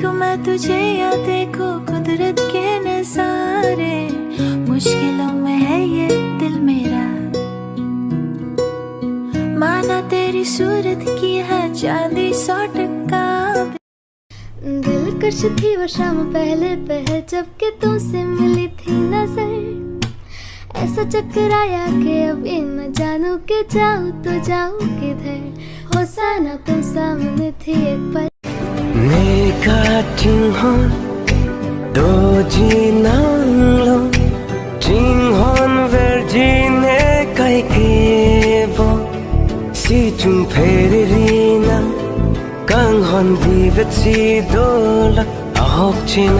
देखूं मैं तुझे या देखो कुदरत के नजारे, मुश्किलों में है ये दिल मेरा, माना तेरी सूरत की है चांदी 100%। दिलकश थी वो शाम पहले पहल जब के तुमसे मिली थी नजर, ऐसा चक्कर आया कि अब ये न जानू के जाऊँ तो जाऊँ किधर, होसाना तुम सामने थी एक पल। 내가 징헌 도지낭로 징헌 vergine kaikebo si중 페리리나 강헌 비베치돌라 아홉치나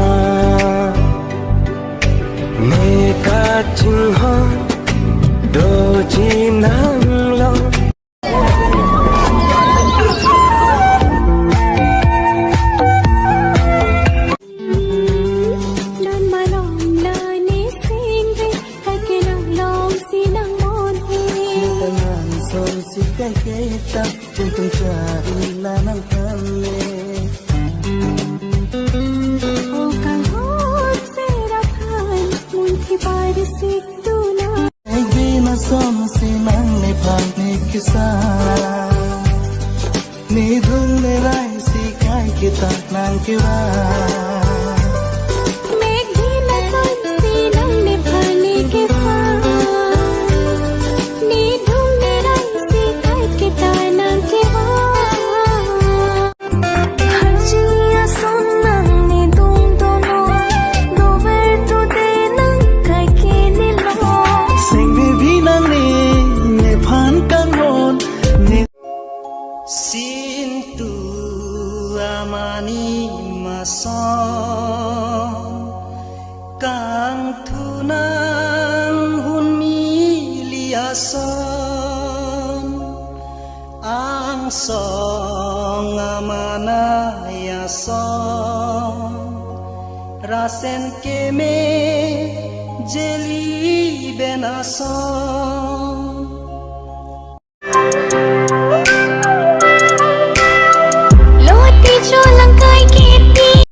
내가 징헌 도지낭로 kita untuk jadilah kami. Oh kang hot serapan munti parisik tuna. Hindi na somasinang ni pangni kisah. Ni dhul ne rai sikay kita nang kiwa. Sintu amani maso kang tunang hun miliason ang song amana yason rasen keme jeli benason